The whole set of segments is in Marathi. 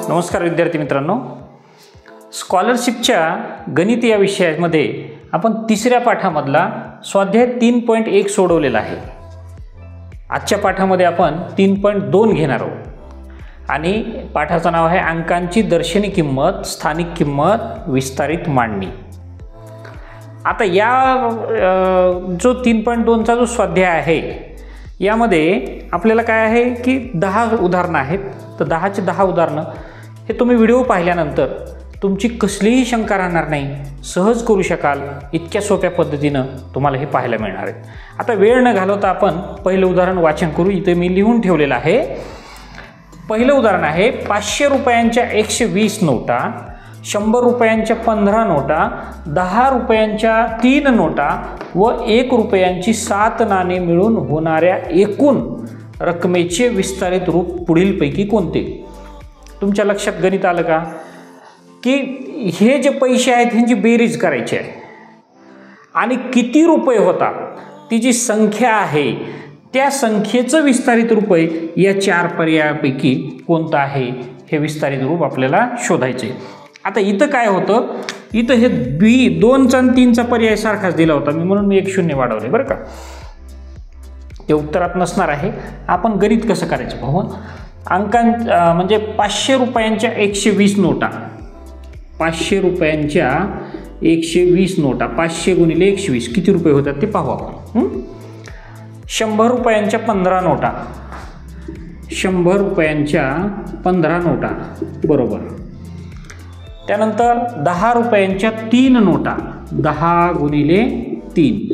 नमस्कार विद्यार्थी मित्रांनो, स्कॉलरशिपच्या गणित या विषयामध्ये आपण तिसऱ्या पाठामधला स्वाध्याय 3.1 सोडवलेला आहे। आजच्या पाठामध्ये आपण 3.2 घेणार आहोत आणि पाठाचं नाव आहे अंकांची दर्शनी किंमत, स्थानिक किंमत, विस्तारित मांडणी। आता या जो 3.2 चा जो स्वाध्याय आहे यामध्ये आपल्याला काय आहे की 10 उदाहरणं आहेत। तर 10 चे 10 उदाहरणं हे तुम्ही व्हिडिओ पाहिल्यानंतर तुमची कसलीही शंका राहणार नाही, सहज करू शकाल। इतक्या सोप्या पद्धतीनं तुम्हाला हे पाहायला मिळणार आहे। आता वेळ न घालवता आपण पहिलं उदाहरण वाचन करू। इथे मी लिहून ठेवलेलं आहे। पहिलं उदाहरण आहे 500 रुपयांच्या 120 नोटा, 100 रुपयांच्या 15 नोटा, 10 रुपयांच्या 3 नोटा व 1 रुपयांची 7 नाणी मिळून होणाऱ्या एकूण रकमेचे विस्तारित रूप पुढीलपैकी कोणते? तुमच्या लक्षात गणित आलं का की हे जे पैसे आहेत ह्यांची बेरीज करायची आहे आणि किती रुपये होता ती जी संख्या आहे त्या संख्येचं विस्तारित रूप या 4 पर्यायापैकी कोणतं आहे हे विस्तारित रूप आपल्याला शोधायचे। आता इथं काय होतं, इथं हे 2 चा आणि 3 चा पर्याय सारखाच दिला होता मी, म्हणून मी 1 0 वाढवले बरं का। ते उत्तरात नसणार आहे। आपण गणित कसं करायचं पाहू। म्हणजे 500 रुपयांच्या 120 नोटा, 500 रुपयांच्या 120 नोटा, 500 गुणिले 120 किती रुपये होतात ते पाहू आपण। 100 रुपयांच्या 15 नोटा, 100 रुपयांच्या 15 नोटा बरोबर। त्यानंतर 10 रुपयांच्या 3 नोटा, 10 गुणिले 3।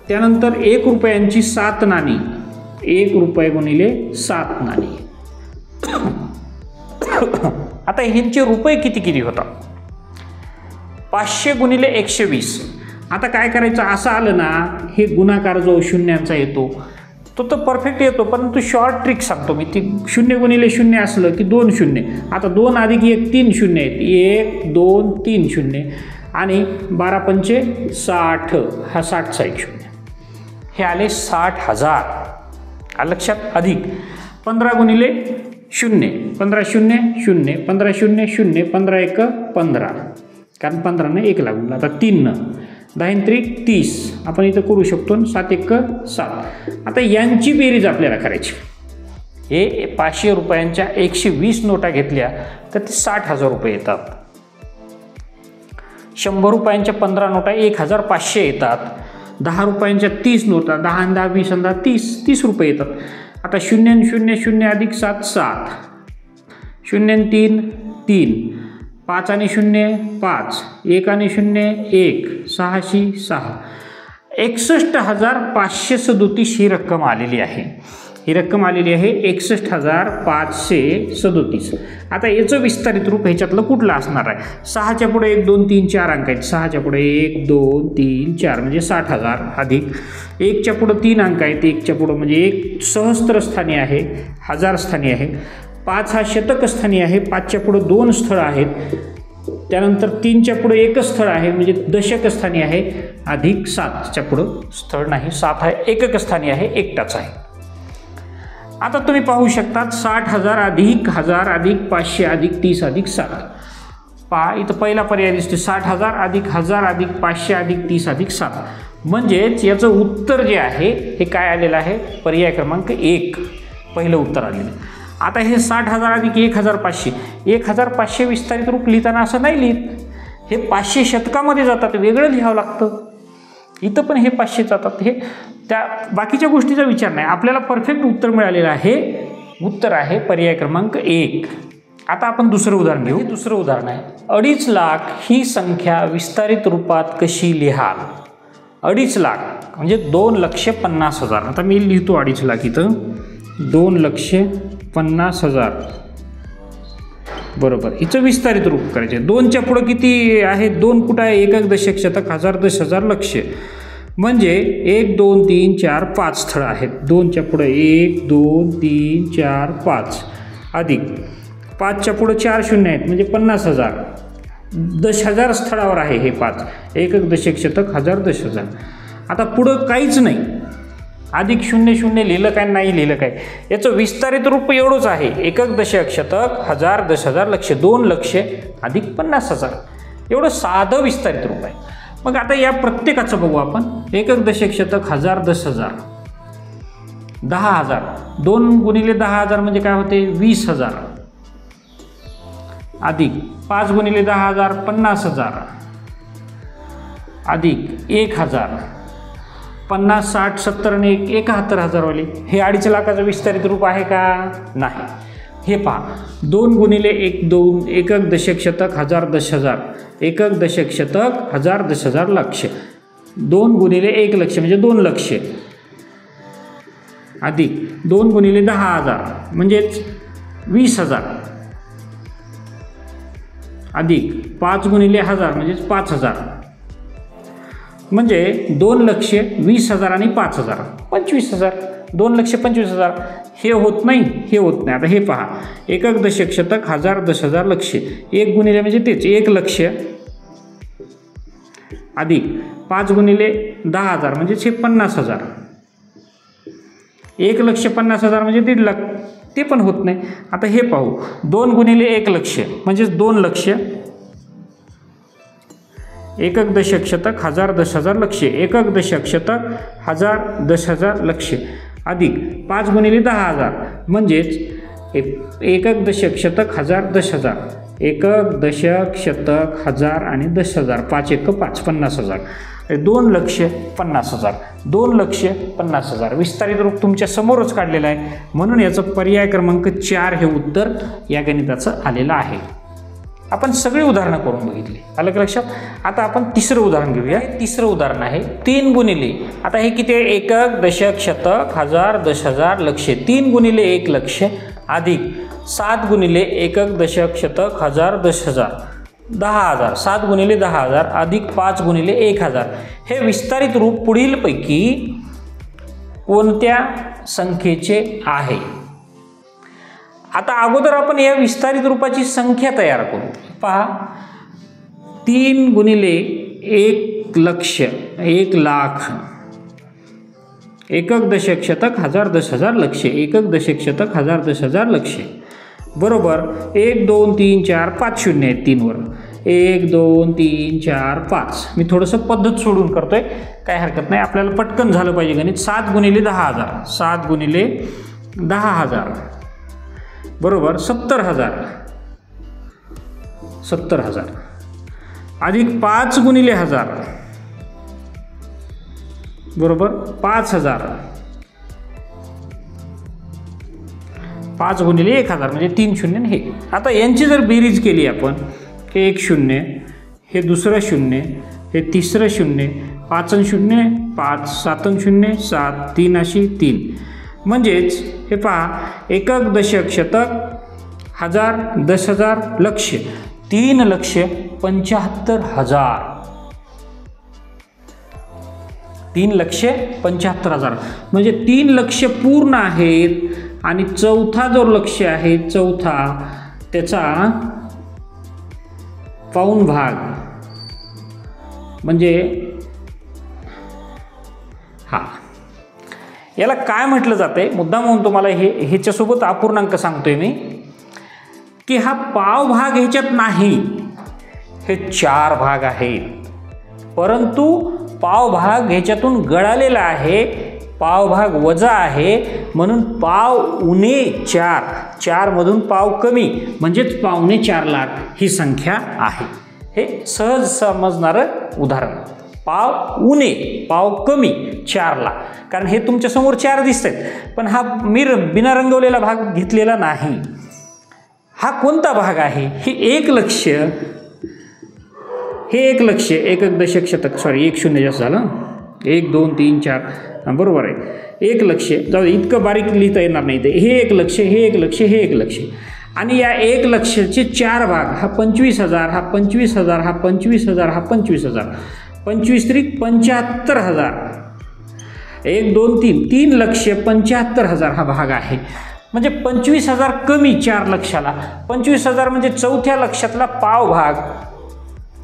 त्यानंतर 1 रुपयांची 7 नाणी, 1 रुपये गुणिले 7 नाणी। आता ह्यांचे रुपये किती किती होता? 500 गुणिले 120। आता काय करायचं, असं आलं ना हे गुणाकार जो शून्यांचा येतो तो तर परफेक्ट येतो, परंतु शॉर्ट ट्रिक सांगतो मी। ती 0 गुणिले 0 असलं की 2 शून्य। आता 2 अधिक 1 3 शून्य आहेत, 1 2 3 शून्य आणि 12 पंचे 60, हा 60चा 1 शून्य, हे आले 60,000 लक्षात। अधिक 15 गुणिले 0, 15 0 0, 15 0 0, 15 1 15, कारण 15 ने 1 लागून आता 3 10 3 30 आपण इथं करू शकतो। 7 1 7। आता यांची बेरीज आपल्याला करायची। हे 500 रुपयांच्या 120 नोटा घेतल्या तर ते 60,000 रुपये येतात। 100 रुपयांच्या 15 नोटा 1,500 येतात। 10 रुपयांच्या 30 नोटा, 10 आणि 10 20 आणि 10 30 रुपये येतात। आता 0 आणि 0 0 अधिक 7 7, 0 आणि 3 3, 5 आणि 0 5, 1 आणि 0 1, 6 6, 61,537 ही रक्कम आलेली आहे। ही रक्कम आलेली आहे 61,537। आता याचं विस्तारित रूप ह्याच्यातलं कुठलं असणार आहे? 6च्या पुढे 1 2 3 4 अंक आहेत। 6च्या पुढे 1 2 3 4 म्हणजे 60,000 अधिक 1च्या पुढे 3 अंक आहेत। 1च्या पुढे म्हणजे 1 सहस्त्र स्थानी आहे, हजार स्थानी आहे। 5 हा शतक स्थानी आहे। 5च्या पुढे 2 स्थळ आहेत। त्यानंतर 3च्या पुढे 1 स्थळ आहे म्हणजे दशक स्थानी आहे, अधिक 7च्या पुढे स्थळ नाही, 7 हा एकक स्थानी आहे, एकटाच आहे। आता तुम्ही पाहू शकता 60,000 अधिक 1000 अधिक 500 अधिक 30 अधिक 7। इथं पहिला पर्याय दिसतो 60,000 अधिक 1000 अधिक 500 अधिक 30 अधिक 7। म्हणजेच याचं उत्तर जे आहे हे काय आलेलं आहे? पर्याय क्रमांक 1 पहिलं उत्तर आलेलं। आता हे 60,000 अधिक 1,500, 1,500 विस्तारित रूप लिहिताना असं नाही लिहित, हे 500 शतकामध्ये जातात, वेगळं लिहावं लागतं। इथं पण हे 500 जातात, हे त्या बाकीच्या गोष्टीचा विचार नाही, आपल्याला परफेक्ट उत्तर मिळालेलं आहे। उत्तर आहे पर्याय क्रमांक 1। आता आपण दुसरं उदाहरण घेऊ। दुसरं उदाहरण आहे 2.5 लाख ही संख्या विस्तारित रूपात कशी लिहाल? 2.5 लाख म्हणजे 2,50,000। आता मी लिहितो 2.5 लाख इथं, 2,50,000 बरोबर। हिचं विस्तारित रूप करायचे। 2च्या पुढे किती आहे? 2 कुठं आहे? एकक दशक शतक हजार 10,000 लक्ष, म्हणजे 1 2 3 4 5 स्थळ आहेत। 2च्या पुढे 1 2 3 4 5 अधिक 5च्या पुढे 4 शून्य आहेत म्हणजे 50,000, 10,000 स्थळावर आहे हे 5, एकक दशक शतक हजार 10,000। आता पुढं काहीच नाही, अधिक 00 लिहिलं काय नाही लिहिलं काय, याचं विस्तारित रूप एवढंच आहे. एकक दशक शतक 1000 10,000 लक्ष 2 लक्ष अधिक 50,000 एवढं साधं विस्तारित रूप आहे. मग आता या प्रत्येकाचं बघू आपण. एकक दशक शतक 1000 10,000 10,000 2 गुणिले 10,000 म्हणजे काय होते 20,000 अधिक 5 गुणिले 10,000 50,000 अधिक 1,000 50 60 70 आणि 71,000 वाले. हे 2.5 लाखाचं विस्तारित रूप आहे का? नाही. हे पहा 2 गुणिले 1 2 एकक दशक शतक 1000 10,000 एकक दशक शतक 1000 10,000 लक्ष 2 गुणिले 1 लक्ष म्हणजे 2 लक्ष अधिक 2 गुणिले 10,000 म्हणजेच 20,000 अधिक 5 गुणिले 1000 म्हणजेच 5,000 म्हणजे 2 लक्ष 20,000 आणि 5,000 25,000 2 लक्ष 25,000. हे होत नाही, हे होत नाही. आता हे पहा एकक दशक शतक 1000 10,000 लक्ष 1 गुणिले म्हणजे तेच 1 लक्ष अधिक 5 गुणिले 10,000 म्हणजेच हे 50,000 1 लक्ष 50,000 म्हणजे 1.5 लाख. ते पण होत नाही. आता हे पाहू 2 गुणिले 1 लक्ष म्हणजेच 2 लक्ष एकक दशक शतक 1000 10,000 लक्ष एकक दशक शतक 1000 10,000 लक्ष अधिक 5 गुणिले 10,000 म्हणजेच एकक दशक शतक 1000 10,000 एकक दशक शतक 1000 आणि 10,000 5 1 5 50,000 2 लक्ष 50,000 2 लक्ष 50,000 विस्तारित रूप तुमच्या समोरच काढलेलं आहे. म्हणून याचं पर्याय क्रमांक 4 हे उत्तर या गणिताचं आलेलं आहे. आपण सगळी उदाहरणं करून बघितली. आलं का लक्षात? आता आपण तिसरं उदाहरण घेऊया. तिसरं उदाहरण आहे 3 गुणिले आता हे किती आहे एकक दशक शतक 1000 10,000 लक्ष 3 गुणिले 1 लक्ष अधिक 7 गुणिले एकक दशक शतक 1000 10,000 10,000 7 गुणिले 10,000 अधिक 5 गुणिले 1,000 हे विस्तारित रूप पुढीलपैकी कोणत्या संख्येचे आहे? आता अगोदर आपण या विस्तारित रूपाची संख्या तयार करू. पहा 3 गुणिले 1 लक्ष 1 लाख एकक दशक शतक 1000 10,000 लक्ष एकक दशक शतक 1000 10,000 लक्ष बरोबर 1 2 3 4 5 शून्य आहेत 3 वर 1 2 3 4 5. मी थोडंसं पद्धत सोडून करतोय, काय हरकत नाही, आपल्याला पटकन झालं पाहिजे गणित. 7 गुणिले 10,000 7 गुणिले 10,000 बरोबर 70,000 70,000 अधिक 5 गुणिले 1000 बरोबर 5,000 5 गुणिले 1,000 म्हणजे 3 शून्य हे. आता यांची जर बेरीज केली आपण हे 1 शून्य हे दुसरं शून्य हे तिसरं शून्य 5 शून्य 5 7 शून्य 7 3 अशी 3 म्हणजेच हे पहा एकक दशक शतक 1000 10,000 लक्ष 3,75,000 3,75,000 म्हणजे 3 लक्ष पूर्ण आहेत आणि चौथा जो लक्ष आहे चौथा त्याचा पाऊण भाग म्हणजे हा याला काय म्हटलं जाते मुद्दाम म्हणून तुम्हाला ह्याच्यासोबत अपूर्णांक सांगतोय मी की हा पाव भाग ह्याच्यात नाही, हे 4 भाग आहेत, परंतु पाव भाग ह्याच्यातून गळालेला आहे, पाव भाग वजा आहे म्हणून पाव उणे 4 4 मधून पाव कमी म्हणजेच 4.25 लाख ही संख्या आहे. हे सहज समजणारं उदाहरण. पाव उणे पाव कमी 4 लाख, कारण हे तुमच्या समोर 4 दिसत आहेत पण हा मी बिना रंगवलेला भाग घेतलेला नाही. हा कोणता भाग आहे? हे 1 लक्ष हे 1 लक्ष एकक दशक शतक 1 शून्य जास्त झालं 1 2 3 4 बरोबर आहे 1 लक्ष जाऊ इतकं बारीक लिहिता येणार नाही ते. हे 1 लक्ष हे 1 लक्ष हे 1 लक्ष आणि या 1 लक्षचे 4 भाग हा 25,000 हा 25,000 हा 25,000 हा 25,000 25 त्रिक 75,000 1 2 3 3,75,000 हा भाग आहे. म्हणजे 25,000 कमी 4 लक्षाला 25,000 म्हणजे चौथ्या लक्षातला पाव भाग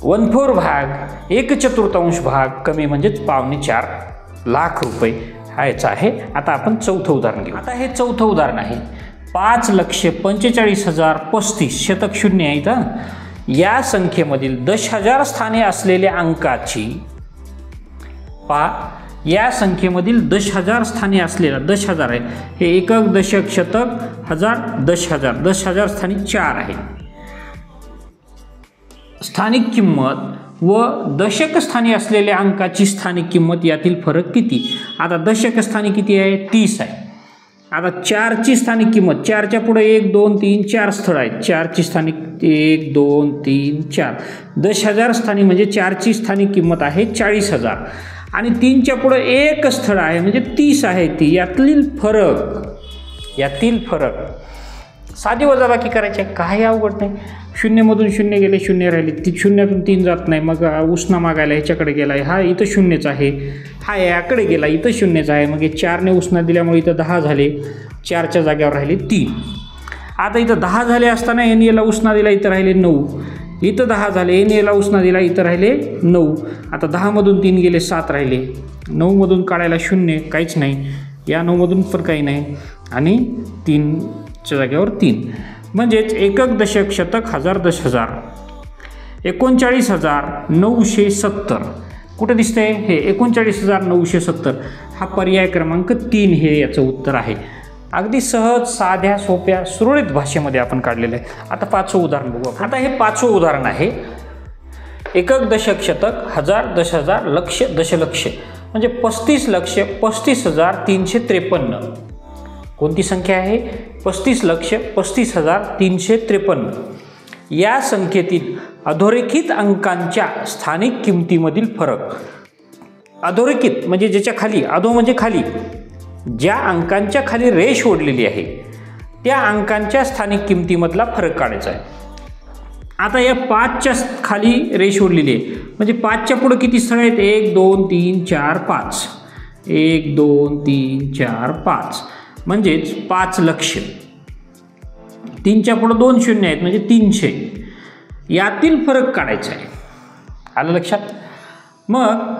1/4 भाग 1/4 भाग कमी म्हणजेच 4.25 लाख रुपये हा याचा आहे. आता आपण चौथं उदाहरण घेऊ. आता हे चौथं उदाहरण आहे. 5,45,035 शतक शून्य आहे इथं. या संख्येमधील 10,000 स्थाने असलेल्या अंकाची या संख्येमधील 10,000 स्थाने असलेला 10,000 आहे. हे एकक, दशक, शतक, हजार, 10,000. 10,000 स्थानी 4 आहे. स्थानिक किंमत व दशक स्थानी असलेल्या अंकाची स्थानिक किंमत यातील फरक किती? आता दशक स्थानी किती आहे? 30 आहे. आता 4ची स्थानिक किंमत, 4च्या पुढे 1 2 3 4 स्थळ आहेत. 4ची स्थानिक 1 2 3 4. 10,000 स्थानी म्हणजे 4ची स्थानिक किंमत आहे 40,000 आणि 3च्या पुढे 1 स्थळ आहे म्हणजे 30 आहे. ती यातील फरक साधी वजाबाकी करायची, काही अवघड नाही. 0मधून 0 गेले, 0 राहिले. 0तून 3 जात नाही, मग उसना मागायला ह्याच्याकडे गेला आहे, हा इथं 0च आहे. हा याकडे गेला, इथं 0च आहे. मग 4ने उसना दिल्यामुळे इथं 10 झाले. 4च्या जागेवर राहिले 3. आता इथं 10 झाले असताना एन याला उसना दिला, इथं राहिले 9. इथं 10 झाले, एन याला उसना दिला, इथं राहिले 9. आता 10मधून 3 गेले, 7 राहिले. 9मधून काढायला 0, काहीच नाही. या 9मधून पण काही नाही आणि 3च्या जागेवर 3. म्हणजेच एकक, दशक, शतक, हजार, 10,000. 39,970 कुठं दिसतंय? हे 39,970 हा पर्याय क्रमांक 3 हे याचं उत्तर आहे. अगदी सहज, साध्या, सोप्या, सुरळीत भाषेमध्ये आपण काढलेलं आहे. आता 5वं उदाहरण बघू. आता हे 5वं उदाहरण आहे. एकक, दशक, शतक, हजार, 10,000, लक्ष, दशलक्ष म्हणजे 35,35,353. कोणती संख्या आहे? 35,35,353. या संख्येतील अधोरेखित अंकांच्या स्थानिक किमतीमधील फरक. अधोरेखित म्हणजे ज्याच्या खाली, अधो म्हणजे खाली, ज्या अंकांच्या खाली रेष ओढलेली आहे त्या अंकांच्या स्थानिक किमतीमधला फरक काढायचा आहे. आता या 5च्या खाली रेष ओढलेली आहे म्हणजे 5च्या पुढे किती स्थळ आहेत? 1 2 3 4 5. 1 2 3 4 5 म्हणजेच 5 लक्ष. 3च्या पुढे 2 शून्य आहेत म्हणजे 300. यातील फरक काढायचा आहे. आलं लक्षात? मग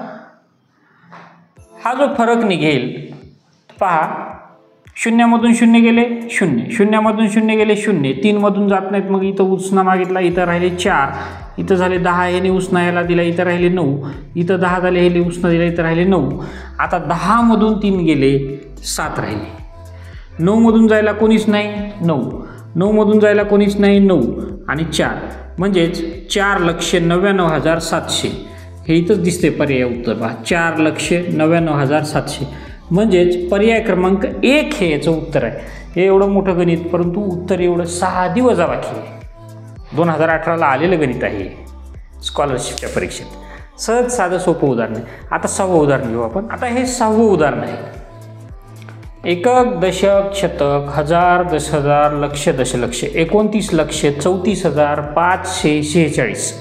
हा जो फरक निघेल पहा, 0मधून 0 गेले 0, 0मधून 0 गेले 0, 3मधून जात नाहीत. मग इथं उसना मागितला, इथं राहिले 4, इथं झाले 10, ह्याने उसना याला दिला, इथं राहिले 9, इथं 10 झाले, ह्याने उसना दिला, इथं राहिले 9. आता 10मधून 3 गेले, 7 राहिले. 9मधून जायला कोणीच नाही, 9. 9मधून जायला कोणीच नाही, 9 आणि 4 म्हणजेच 4,99,700. हे इथंच दिसते पर्याय उत्तर पहा. 4,99,700 म्हणजेच पर्याय क्रमांक 1 हे याचं उत्तर आहे. हे एवढं मोठं गणित, परंतु उत्तर एवढं साधी वजाबाकी आहे. 2018ला आलेलं गणित आहे स्कॉलरशिपच्या परीक्षेत. सहज साधं सोपं उदाहरण आहे. आता 6वं उदाहरण घेऊ आपण. आता हे 6वं उदाहरण आहे. एकक, दशक, शतक, हजार, 10,000, लक्ष, दशलक्ष, 29,34,546.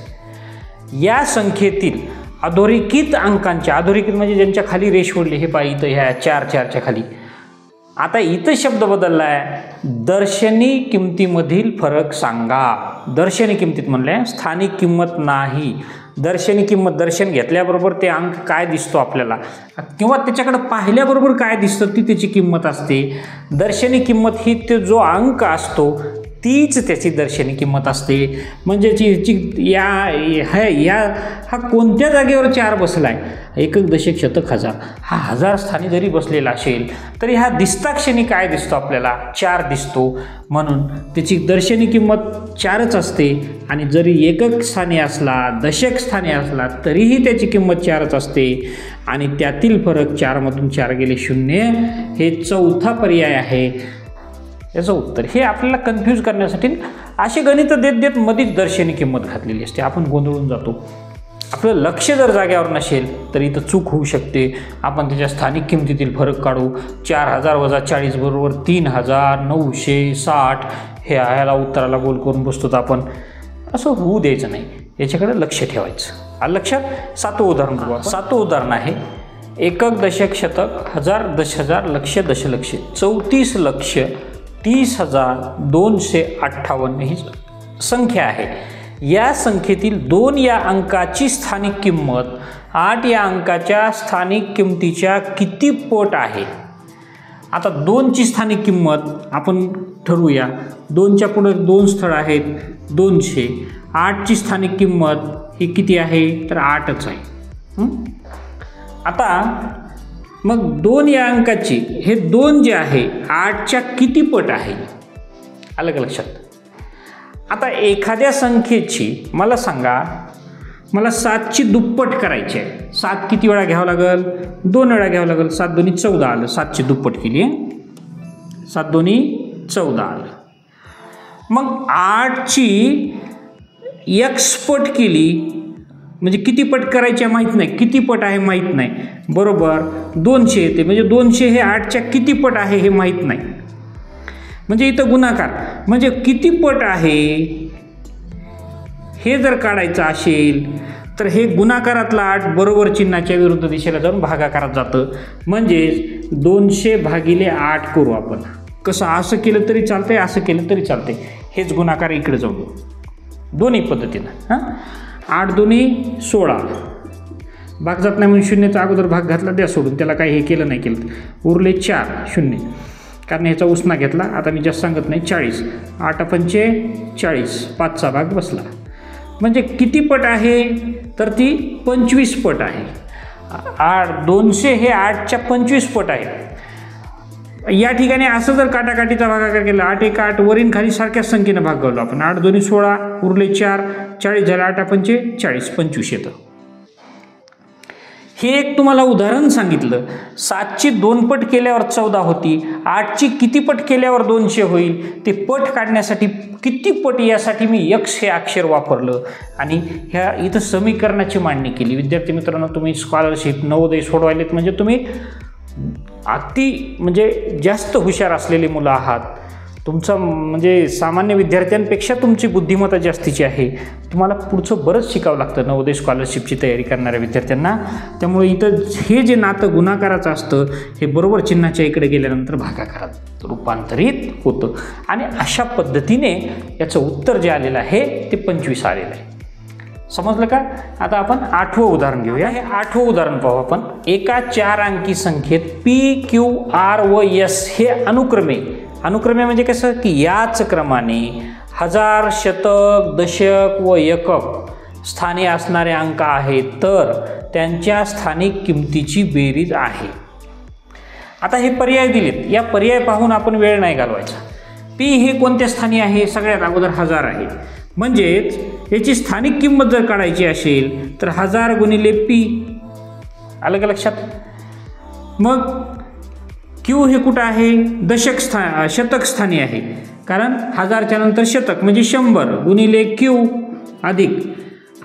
या संख्येतील अधोरेखित अंकांच्या, अधोरेखित म्हणजे ज्यांच्या खाली रेष ओढली, हे पहा इथं ह्या 4च्या खाली. आता इथं शब्द बदलला आहे. दर्शनी किमतीमधील फरक सांगा. दर्शनी किमतीत म्हणलंय, स्थानिक किंमत नाही. दर्शनी किंमत, दर्शन घेतल्याबरोबर ते अंक काय दिसतो आपल्याला किंवा त्याच्याकडे पाहिल्याबरोबर काय दिसतं ती त्याची किंमत असते. दर्शनी किंमत ही ते जो अंक असतो तीच त्याची दर्शनी किंमत असते. म्हणजे हा कोणत्या जागेवर 4 बसला आहे? एकक, दशक, शतक, हजार. हा 1000 स्थानी जरी बसलेला असेल तरी हा दिसताक्षणी काय दिसतो आपल्याला? 4 दिसतो. म्हणून त्याची दर्शनी किंमत 4च असते. आणि जरी एकक स्थानी असला, दशक स्थानी असला तरीही त्याची किंमत 4च असते. आणि त्यातील फरक 4मधून 4 गेले 0. हे चौथा पर्याय आहे याचं उत्तर. हे आपल्याला कन्फ्यूज करण्यासाठी असे गणित देत देत मध्येच दर्शनी किंमत घातलेली असते. आपण गोंधळून जातो. आपलं लक्ष जर जाग्यावर नसेल तर इथं चूक होऊ शकते. आपण त्याच्या स्थानिक किमतीतील फरक काढू. 4,000 वजा 40 बरोबर 3,960. हे ह्याला उत्तराला गोल करून बसतो. आपण असं होऊ द्यायचं नाही, याच्याकडे लक्ष ठेवायचं. आलं लक्षात? 7वं उदाहरण बघू. 7वं उदाहरण आहे. एकक, दशक, शतक, हजार, 10,000, लक्ष, दशलक्ष, 34,30,258 ही संख्या आहे. या संख्येतील 2 या अंकाची स्थानिक किंमत 8 या अंकाच्या स्थानिक किमतीच्या किती पट आहे? आता 2ची स्थानिक किंमत आपण ठरवूया. 2च्या पुढे 2 स्थळ आहेत, 200. 8ची स्थानिक किंमत ही किती आहे? तर 8च आहे. आता मग 2 या अंकाची हे 2 जे आहे 8च्या किती पट आहे? आलं का लक्षात? आता एखाद्या संख्येची मला सांगा, मला 7ची दुप्पट करायची आहे. 7 किती वेळा घ्यावं लागेल? 2 वेळा घ्यावं लागेल. 7 दोन्ही 14 आलं. 7ची दुप्पट केली. 7 दोन्ही 14 आलं. मग 8ची x पट केली म्हणजे किती पट करायची आहे माहीत नाही, किती पट आहे माहीत नाही. बरोबर 200 येते, म्हणजे 200 हे 8च्या किती पट आहे हे माहीत नाही. म्हणजे इथं गुणाकार म्हणजे किती पट आहे हे जर काढायचं असेल तर हे गुणाकारातला 8 बरोबर चिन्हाच्या विरुद्ध दिशेला जाऊन भागाकारात जातं. म्हणजे 200 भागिले 8 करू आपण. कसं असं केलं तरी चालतंय, असं केलं तरी चालतंय. हेच गुणाकार इकडे जाऊ दोन्ही पद्धतीनं. 8 दोन्ही 16. भाग जात नाही म्हणून शून्याचा अगोदर भाग घातला, द्या सोडून. त्याला काही हे केलं नाही केलं. उरले 4 शून्य, कारण ह्याचा उसना घेतला. आता मी जास्त सांगत नाही. 40. 8 पंचे 40. 5चा भाग बसला. म्हणजे किती पट आहे? तर ती 25 पट आहे. 200 हे 8च्या 25 पट आहे. या ठिकाणी असं जर काटाकाटीचा भागाकार केला, 8 1 8 वरील खाली सारख्याच संख्येनं भाग घालू आपण. 8 दोन्ही 16, उरले 4. 40 झाले. 8 पंचे 40, 25 येतं. हे एक तुम्हाला उदाहरण सांगितलं. 7ची 2 पट केल्यावर 14 होती. 8ची किती पट केल्यावर 200 होईल ते पट काढण्यासाठी किती पट यासाठी मी x हे अक्षर वापरलं आणि ह्या इथं समीकरणाची मांडणी केली. विद्यार्थी मित्रांनो, तुम्ही स्कॉलरशिप नवोदय सोडवायलेत म्हणजे तुम्ही म्हणजे जास्त हुशार असलेली मुलं आहात. तुमचा म्हणजे सामान्य विद्यार्थ्यांपेक्षा तुमची बुद्धिमत्ता जास्तीची आहे. तुम्हाला पुढचं बरंच शिकावं लागतं नवोदय स्कॉलरशिपची तयारी करणाऱ्या विद्यार्थ्यांना. त्यामुळे इथं हे जे नातं गुणाकाराचं असतं हे बरोबर चिन्हाच्या इकडे गेल्यानंतर भागाकारात रूपांतरित होतं. आणि अशा पद्धतीने याचं उत्तर जे आलेलं आहे ते 25 आलेलं आहे. समजलं का? आता आपण 8वं उदाहरण घेऊया. हे 8वं उदाहरण पाहू आपण. एका 4 अंकी संख्येत P, Q, R व S हे अनुक्रमे म्हणजे कसं की याच क्रमाने 1000, शतक, दशक व एकक स्थानी असणारे अंक आहेत, तर त्यांच्या स्थानिक किमतीची बेरीज आहे. आता हे पर्याय दिलेत. या पर्याय पाहून आपण वेळ नाही घालवायचा. P हे कोणत्या स्थानी आहे? सगळ्यात अगोदर 1000 आहे. म्हणजेच याची स्थानिक किंमत जर काढायची असेल तर 1000 गुणिले P. आलं का लक्षात? मग Q हे कुठं आहे? शतक स्थानी आहे, कारण 1000च्या नंतर शतक म्हणजे 100 गुणिले Q अधिक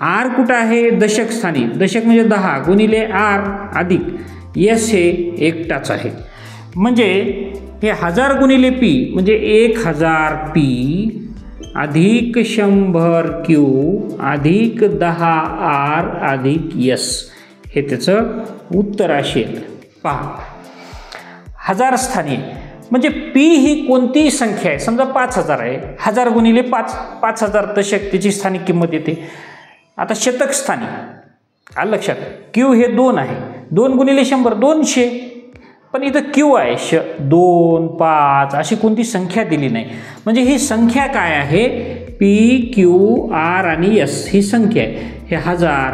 R कुठं आहे? दशक स्थानी. दशक म्हणजे 10 गुणिले R अधिक S हे एकटाच आहे. म्हणजे हे 1000 गुणिले P म्हणजे 1000 P अधिक 100 Q अधिक 10 R अधिक S हे त्याचं उत्तर असेल. पहा, 1000 स्थानी म्हणजे P ही कोणतीही संख्या आहे. समजा 5000 आहे. 1000 गुणिले 5, 5000 दशक त्याची स्थानिक किंमत येते. आता शतक स्थानी आलं लक्षात. Q हे 2 आहे. 2 गुणिले 100 200. पण इथं Q आहे 2, 5 अशी कोणती संख्या दिली नाही. म्हणजे ही संख्या काय आहे? P, Q, R आणि S ही संख्या आहे. हे 1000,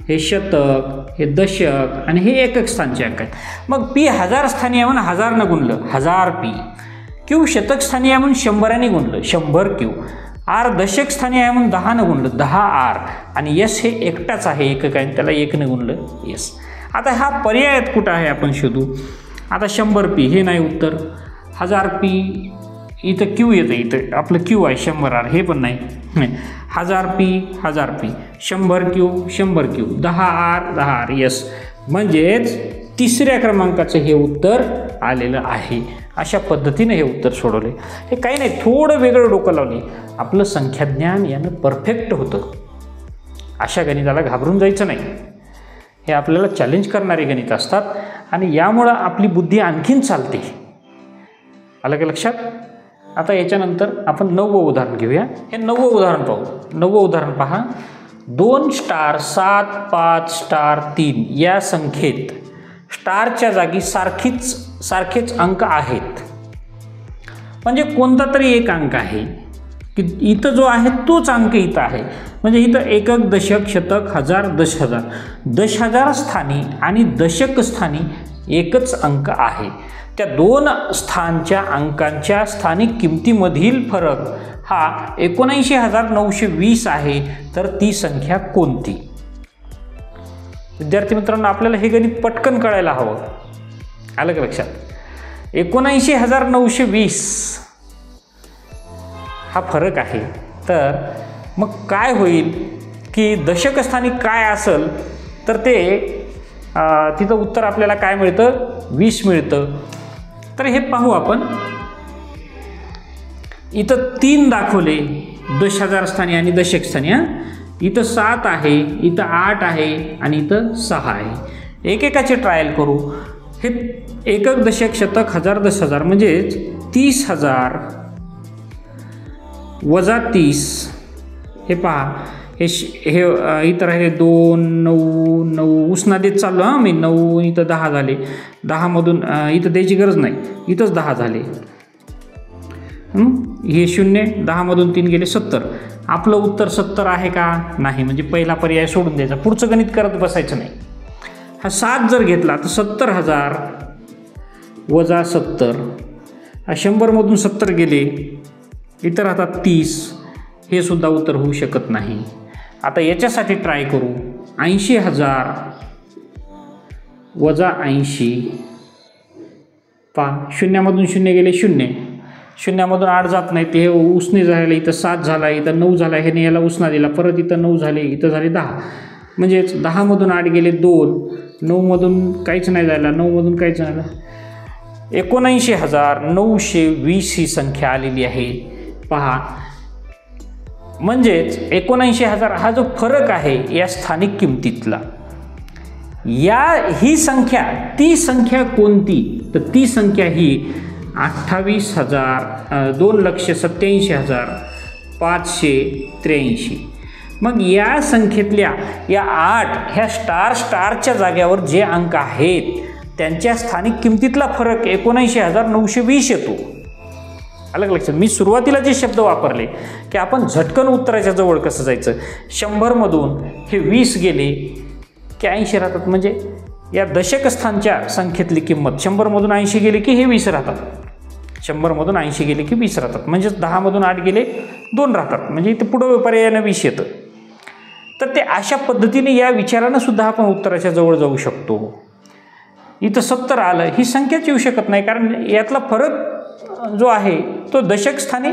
हे शतक, हे दशक आणि हे एकक स्थानचे अंक आहेत. मग P 1000 स्थानी आहे म्हणून 1000 न गुणलं 1000 P. Q शतक स्थानी आहे म्हणून 100 ने गुणलं 100 Q. R दशक स्थानी आहे म्हणून 10 न गुणलं 10 R. आणि S हे एकटाच आहे, एकक आहे, त्याला 1 ने गुणलं S. आता हा पर्यायात कुठं आहे आपण शोधू. आता 100 P हे नाही उत्तर. 1000 P इथं Q येतं, इथं आपलं Q आहे 100 R हे पण नाही. 1000 P 1000 P 100 Q 100 Q 10 R 10 R S. म्हणजेच तिसऱ्या क्रमांकाचं हे उत्तर आलेलं आहे. अशा पद्धतीने हे उत्तर सोडवले. हे काही नाही, थोडं वेगळं डोकं लावले. आपलं संख्याज्ञान यानं परफेक्ट होतं. अशा गणिताला घाबरून जायचं नाही. हे आपल्याला चॅलेंज करणारे गणित असतात आणि यामुळं आपली बुद्धी आणखीन चालते. आलं का लक्षात? आता याच्यानंतर आपण 9वं उदाहरण घेऊया. हे 9वं उदाहरण पाहू. 9वं उदाहरण पहा. 2 स्टार 7 5 स्टार 3 या संख्येत स्टारच्या जागी सारखेच अंक आहेत. म्हणजे कोणता तरी एक अंक आहे की इथं जो आहे तोच अंक इथं आहे. म्हणजे इथं एकक, दशक, शतक, हजार, 10,000. 10,000 स्थानी आणि दशक स्थानी एकच अंक आहे. त्या 2 स्थानच्या अंकांच्या स्थानिक किमतीमधील फरक हा 79,920 आहे. तर ती संख्या कोणती? विद्यार्थी मित्रांनो, आपल्याला हे गणित पटकन कळायला हवं. आलं का लक्षात? 79,920 हा फरक आहे. तर मग काय होईल की दशकस्थानी काय असेल तर ते तिथं उत्तर आपल्याला काय मिळतं? 20 मिळतं. तर हे पाहू आपण. इथं 3 दाखवले 10,000 स्थानी आणि दशक स्थानी. इथं 7 आहे, इथं 8 आहे आणि इथं 6 आहे. एकेकाचे ट्रायल करू. हे एकक, दशक, शतक, हजार, 10,000 म्हणजेच 30,000 वजा 30. हे पहा, हे इथं राहिले 2 9 9 उसना देत चाललो. मी 9 इथं 10 झाले. 10मधून इथं द्यायची गरज नाही, इथंच 10 झाले. हे 0 10मधून 3 गेले 70. आपलं उत्तर 70 आहे का? नाही. म्हणजे पहिला पर्याय सोडून द्यायचा, पुढचं गणित करत बसायचं नाही. हा 7 जर घेतला तर 70,000 वजा 70. 100मधून 70 गेले, इतर राहतात 30. हे सुद्धा उत्तर होऊ शकत नाही. आता याच्यासाठी ट्राय करू. 80,000 वजा 80. पहा, 0मधून 0 गेले 0. 0मधून 8 जात नाही, ते उसने झाले. इथं 7 झाला, इथं 9 झाला. ह्याने याला उसना दिला. परत इथं 9 झाले, इथं झाले 10. म्हणजेच 10मधून 8 गेले 2. 9मधून काहीच नाही जायला, 9मधून काहीच नाही. 79,920 ही संख्या आलेली आहे. पहा, म्हणजेच 79,000 हा जो फरक आहे या स्थानिक किमतीतला, ही संख्या, ती संख्या कोणती? तर ती संख्या ही 2,87,583. मग या संख्येतल्या या 8 ह्या स्टारच्या जाग्यावर जे अंक आहेत त्यांच्या स्थानिक किमतीतला फरक 79,920 येतो. अलग लक्षात. मी सुरुवातीला जे शब्द वापरले की आपण झटकन उत्तराच्या जवळ कसं जायचं. 100मधून हे 20 गेले की 80 राहतात. म्हणजे या दशकस्थानच्या संख्येतली किंमत 100मधून 80 गेले की हे 20 राहतात. 100मधून 80 गेले की 20 राहतात. म्हणजेच 10मधून 8 गेले 2 राहतात. म्हणजे इथे पुढं पर्यायानं 20 येतं. तर ते अशा पद्धतीने या विचारानं सुद्धा आपण उत्तराच्या जवळ जाऊ शकतो. इथं 70 आलं, ही संख्याच येऊ शकत नाही, कारण यातला फरक जो आहे तो दशकस्थानी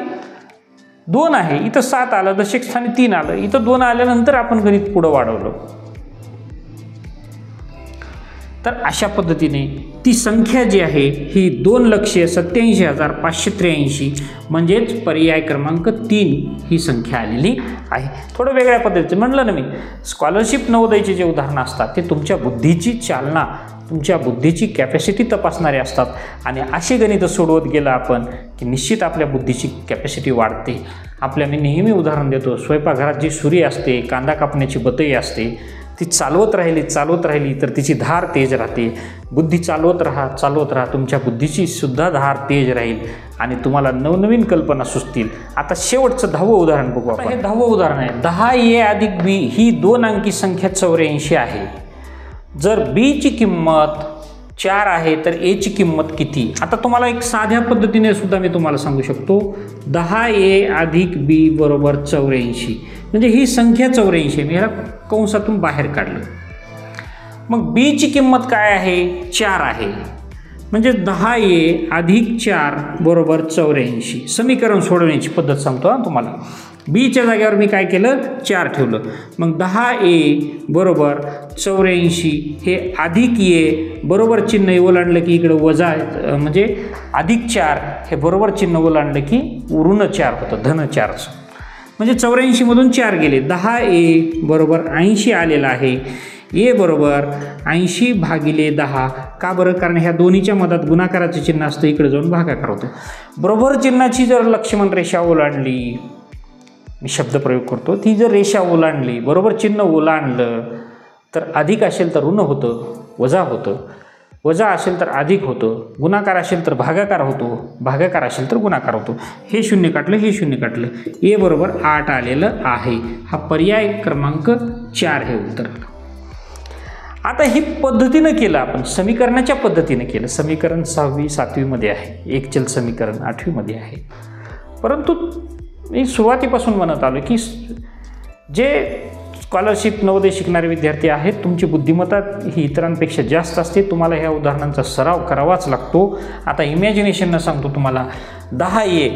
2 आहे. इथं 7 आलं, दशकस्थानी 3 आलं. इथं 2 आल्यानंतर आपण गणित पुढं वाढवलं. तर अशा पद्धतीने ती संख्या जी आहे ही 2,87,583 म्हणजेच पर्याय क्रमांक 3 ही संख्या आलेली आहे. थोडं वेगळ्या पद्धतीचं म्हणलं ना मी. स्कॉलरशिप नवोदयचे जे उदाहरणं असतात ते तुमच्या बुद्धीची चालना, तुमच्या बुद्धीची कॅपॅसिटी तपासणारे असतात. आणि असे गणित सोडवत गेलं आपण की निश्चित आपल्या बुद्धीची कॅपॅसिटी वाढते. मी नेहमी उदाहरण देतो. स्वयंपाकघरात जी सुरी असते, कांदा कापण्याची बतई असते, ती चालवत राहिली तर तिची धार तेज राहते. बुद्धी चालवत राहा, तुमच्या बुद्धीची सुद्धा धार तेज राहील आणि तुम्हाला नवनवीन कल्पना सुचतील. आता शेवटचं 10वं उदाहरण बघू आपण. हे 10वं उदाहरण आहे. 10a अधिक b ही 2 अंकी संख्या 84 आहे. जर b ची किंमत 4 आहे तर a ची किंमत किती? आता तुम्हाला एक साध्या पद्धतीने सुद्धा मी तुम्हाला सांगू शकतो. 10a अधिक b बरोबर 84. म्हणजे ही संख्या 84. मी ह्याला कंसातून बाहेर काढलं. मग b ची किंमत काय आहे? 4 आहे. म्हणजे 10a अधिक 4 बरोबर 84. समीकरण सोडवण्याची पद्धत सांगतो तुम्हाला. b च्या जागेवर मी काय केलं? 4 ठेवलं. मग 10a बरोबर 84 हे अधिक a बरोबर चिन्ह ओलांडलं की इकडं वजा, म्हणजे अधिक 4 हे बरोबर चिन्ह ओलांडलं की ऋण 4 होतं, धन 4चं. म्हणजे 84मधून 4 गेले. 10a बरोबर 80 आलेला आहे. ए बरोबर 80 भागिले 10. का बरं? कारण ह्या दोन्हीच्या मधात गुणाकाराचं चिन्ह असतं, इकडे जाऊन भागाकार होतं. बरोबर चिन्हाची जर लक्ष्मण रेषा ओलांडली, मी शब्दप्रयोग करतो, ती जर रेषा ओलांडली, बरोबर चिन्ह ओलांडलं तर अधिक असेल तर ऋण होतं, वजा होतं, वजा असेल तर अधिक होतं, गुणाकार असेल तर भागाकार होतो, भागाकार असेल तर गुणाकार होतो. हे शून्य काढलं, हे शून्य काढलं, ए बरोबर 8 आलेलं आहे. हा पर्याय क्रमांक 4 हे उत्तर. आता ही पद्धतीनं केलं आपण, समीकरणाच्या पद्धतीनं केलं. समीकरण 6वी 7वीमध्ये आहे, एक चल समीकरण 8वीमध्ये आहे. परंतु मी सुरुवातीपासून म्हणत आलो की जे स्कॉलरशिप नवोदय शिकणारे विद्यार्थी आहेत, तुमची बुद्धिमत्ता ही इतरांपेक्षा जास्त असते. तुम्हाला ह्या उदाहरणांचा सराव करावाच लागतो. आता इमॅजिनेशननं सांगतो तुम्हाला, 10a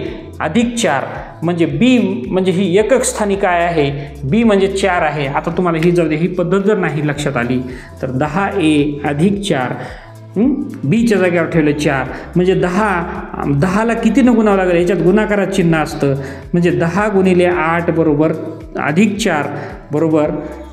अधिक 4 म्हणजे बी, म्हणजे ही एकक स्थानी काय आहे, बी म्हणजे 4 आहे. आता तुम्हाला ही जाऊ दे, ही पद्धत जर नाही लक्षात आली तर 10a अधिक 4 बीच्या जागेवर ठेवलं 4 म्हणजे 10ला कितीनं गुणावं लागेल, याच्यात गुणाकारात चिन्ह असतं. म्हणजे 10 गुणिले 8 बरोबर अधिक 4 बरोबर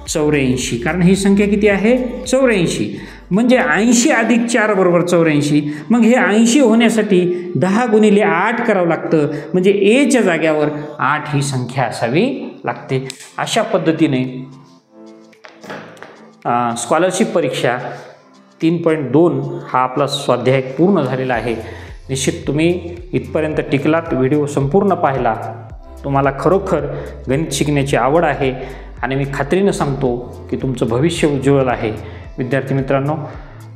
84. कारण ही संख्या किती आहे, 84. म्हणजे 80 अधिक 4 बरोबर 84. मग हे 80 होण्यासाठी 10 गुणिले 8 करावं लागतं. म्हणजे एच्या जाग्यावर 8 ही संख्या असावी लागते. अशा पद्धतीने स्कॉलरशिप परीक्षा 3.2 हा आपला स्वाध्याय पूर्ण झालेला आहे. निश्चित तुम्ही इथपर्यंत टिकलात, व्हिडिओ संपूर्ण पाहिला, तुम्हाला खरोखर गणित शिकण्याची आवड आहे आणि मी खात्रीनं सांगतो की तुमचं भविष्य उज्ज्वल आहे. विद्यार्थी मित्रांनो,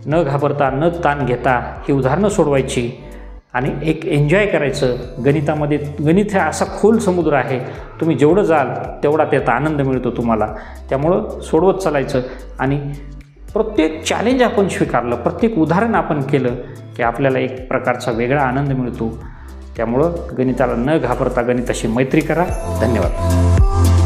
न घाबरता, न ताण घेता ही उदाहरणं सोडवायची आणि एक एन्जॉय करायचं. गणितामध्ये, गणित हा असा खोल समुद्र आहे, तुम्ही जेवढं जाल तेवढा त्याचा आनंद मिळतो तुम्हाला. त्यामुळं सोडवत चालायचं आणि प्रत्येक चॅलेंज आपण स्वीकारलं, प्रत्येक उदाहरण आपण केलं की आपल्याला एक प्रकारचा वेगळा आनंद मिळतो. त्यामुळं गणिताला न घाबरता गणिताशी मैत्री करा. धन्यवाद.